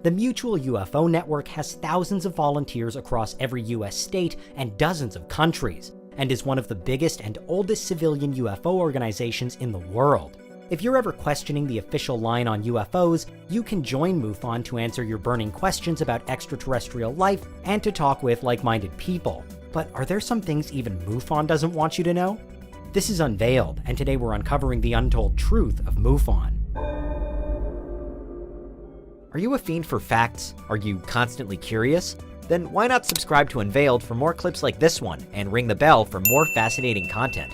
The Mutual UFO Network has thousands of volunteers across every US state and dozens of countries, and is one of the biggest and oldest civilian UFO organizations in the world. If you're ever questioning the official line on UFOs, you can join MUFON to answer your burning questions about extraterrestrial life and to talk with like-minded people. But are there some things even MUFON doesn't want you to know? This is Unveiled, and today we're uncovering the untold truth of MUFON. Are you a fiend for facts? Are you constantly curious? Then why not subscribe to Unveiled for more clips like this one, and ring the bell for more fascinating content.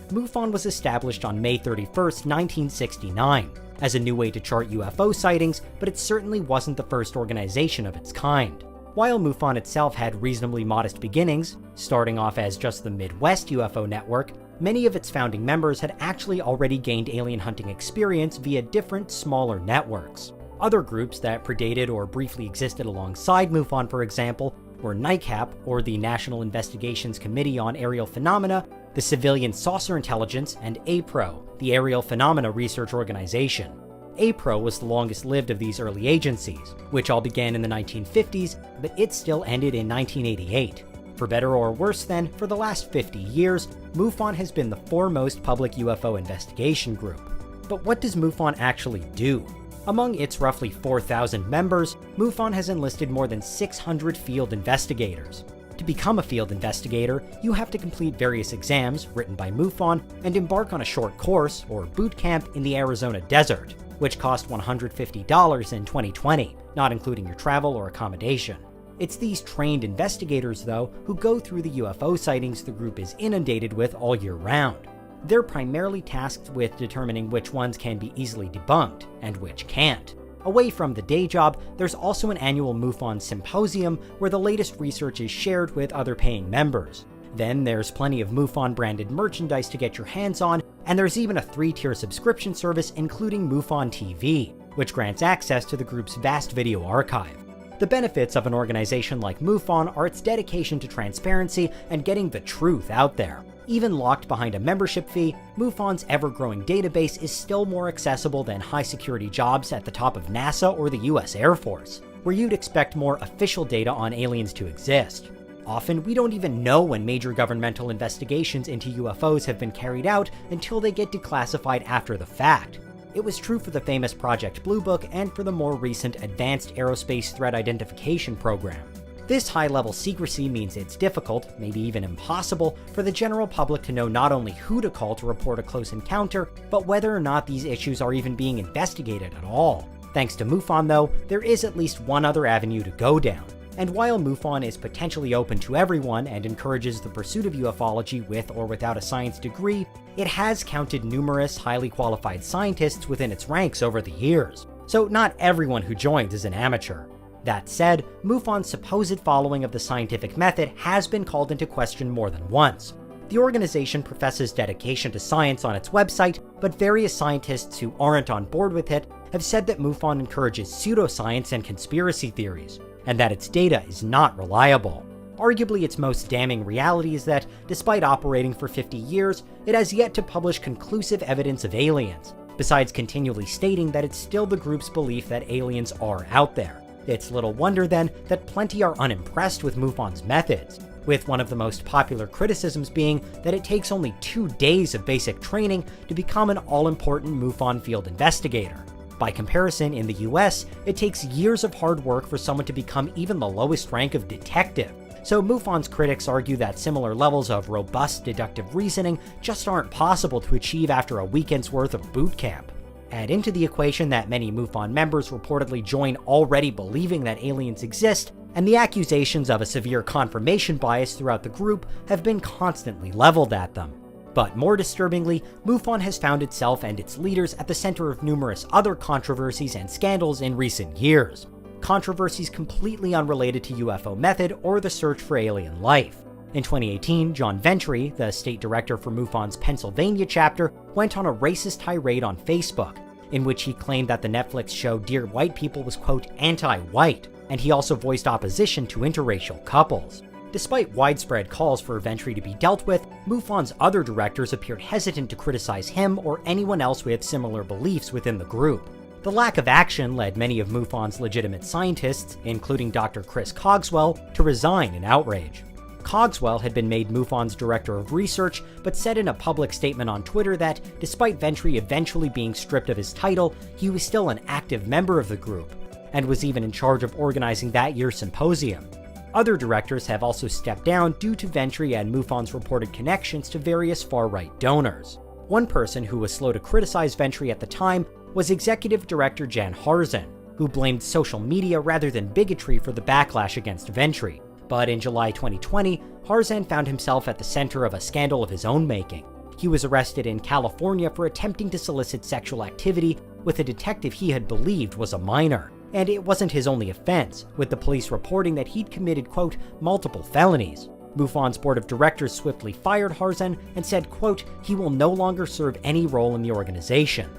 MUFON was established on May 31st, 1969, as a new way to chart UFO sightings, but it certainly wasn't the first organization of its kind. While MUFON itself had reasonably modest beginnings, starting off as just the Midwest UFO Network, many of its founding members had actually already gained alien hunting experience via different, smaller networks. Other groups that predated or briefly existed alongside MUFON, for example, were NICAP, or the National Investigations Committee on Aerial Phenomena, the Civilian Saucer Intelligence, and APRO, the Aerial Phenomena Research Organization. APRO was the longest-lived of these early agencies, which all began in the 1950s, but it still ended in 1988. For better or worse then, for the last 50 years, MUFON has been the foremost public UFO investigation group. But what does MUFON actually do? Among its roughly 4,000 members, MUFON has enlisted more than 600 field investigators. To become a field investigator, you have to complete various exams written by MUFON and embark on a short course, or boot camp, in the Arizona desert, which cost $150 in 2020, not including your travel or accommodation. It's these trained investigators, though, who go through the UFO sightings the group is inundated with all year round. They're primarily tasked with determining which ones can be easily debunked, and which can't. Away from the day job, there's also an annual MUFON symposium where the latest research is shared with other paying members. Then there's plenty of MUFON-branded merchandise to get your hands on, and there's even a 3-tier subscription service including MUFON TV, which grants access to the group's vast video archive. The benefits of an organization like MUFON are its dedication to transparency and getting the truth out there. Even locked behind a membership fee, MUFON's ever-growing database is still more accessible than high-security jobs at the top of NASA or the US Air Force, where you'd expect more official data on aliens to exist. Often, we don't even know when major governmental investigations into UFOs have been carried out until they get declassified after the fact. It was true for the famous Project Blue Book and for the more recent Advanced Aerospace Threat Identification Program. This high-level secrecy means it's difficult, maybe even impossible, for the general public to know not only who to call to report a close encounter, but whether or not these issues are even being investigated at all. Thanks to MUFON, though, there is at least one other avenue to go down. And while MUFON is potentially open to everyone and encourages the pursuit of ufology with or without a science degree, it has counted numerous highly qualified scientists within its ranks over the years. So not everyone who joins is an amateur. That said, MUFON's supposed following of the scientific method has been called into question more than once. The organization professes dedication to science on its website, but various scientists who aren't on board with it have said that MUFON encourages pseudoscience and conspiracy theories, and that its data is not reliable. Arguably, its most damning reality is that, despite operating for 50 years, it has yet to publish conclusive evidence of aliens, besides continually stating that it's still the group's belief that aliens are out there. It's little wonder, then, that plenty are unimpressed with MUFON's methods, with one of the most popular criticisms being that it takes only 2 days of basic training to become an all-important MUFON field investigator. By comparison, in the US, it takes years of hard work for someone to become even the lowest rank of detective. So MUFON's critics argue that similar levels of robust deductive reasoning just aren't possible to achieve after a weekend's worth of boot camp. Add into the equation that many MUFON members reportedly join already believing that aliens exist, and the accusations of a severe confirmation bias throughout the group have been constantly leveled at them. But more disturbingly, MUFON has found itself and its leaders at the center of numerous other controversies and scandals in recent years. Controversies completely unrelated to UFO method or the search for alien life. In 2018, John Ventry, the state director for MUFON's Pennsylvania chapter, went on a racist tirade on Facebook, in which he claimed that the Netflix show Dear White People was, quote, anti-white, and he also voiced opposition to interracial couples. Despite widespread calls for Ventry to be dealt with, MUFON's other directors appeared hesitant to criticize him or anyone else with similar beliefs within the group. The lack of action led many of MUFON's legitimate scientists, including Dr. Chris Cogswell, to resign in outrage. Cogswell had been made MUFON's director of research, but said in a public statement on Twitter that, despite Ventry eventually being stripped of his title, he was still an active member of the group, and was even in charge of organizing that year's symposium. Other directors have also stepped down due to Ventry and MUFON's reported connections to various far-right donors. One person who was slow to criticize Ventry at the time was executive director Jan Harzan, who blamed social media rather than bigotry for the backlash against Ventry. But in July 2020, Harzan found himself at the center of a scandal of his own making. He was arrested in California for attempting to solicit sexual activity with a detective he had believed was a minor. And it wasn't his only offense, with the police reporting that he'd committed, quote, multiple felonies. MUFON's board of directors swiftly fired Harzan and said, quote, he will no longer serve any role in the organization.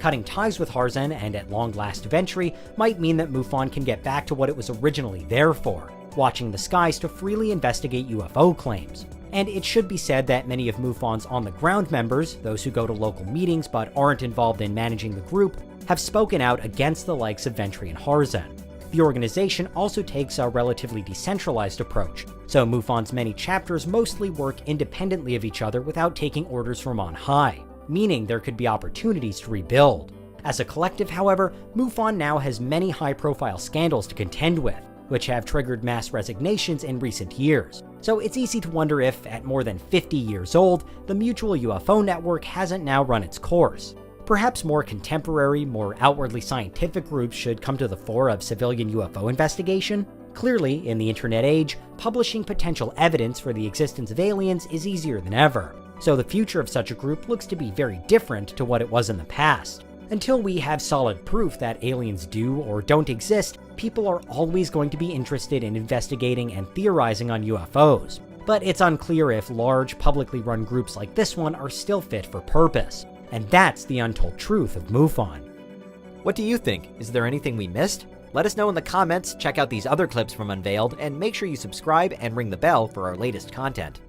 Cutting ties with Harzan and at long last Ventry might mean that MUFON can get back to what it was originally there for, watching the skies to freely investigate UFO claims. And it should be said that many of MUFON's on-the-ground members, those who go to local meetings but aren't involved in managing the group, have spoken out against the likes of Ventry and Harzan. The organization also takes a relatively decentralized approach, so MUFON's many chapters mostly work independently of each other without taking orders from on high, meaning there could be opportunities to rebuild. As a collective, however, MUFON now has many high-profile scandals to contend with, which have triggered mass resignations in recent years. So it's easy to wonder if, at more than 50 years old, the Mutual UFO Network hasn't now run its course. Perhaps more contemporary, more outwardly scientific groups should come to the fore of civilian UFO investigation. Clearly, in the internet age, publishing potential evidence for the existence of aliens is easier than ever, so the future of such a group looks to be very different to what it was in the past. Until we have solid proof that aliens do or don't exist, people are always going to be interested in investigating and theorizing on UFOs. But it's unclear if large, publicly run groups like this one are still fit for purpose. And that's the untold truth of MUFON. What do you think? Is there anything we missed? Let us know in the comments, check out these other clips from Unveiled, and make sure you subscribe and ring the bell for our latest content.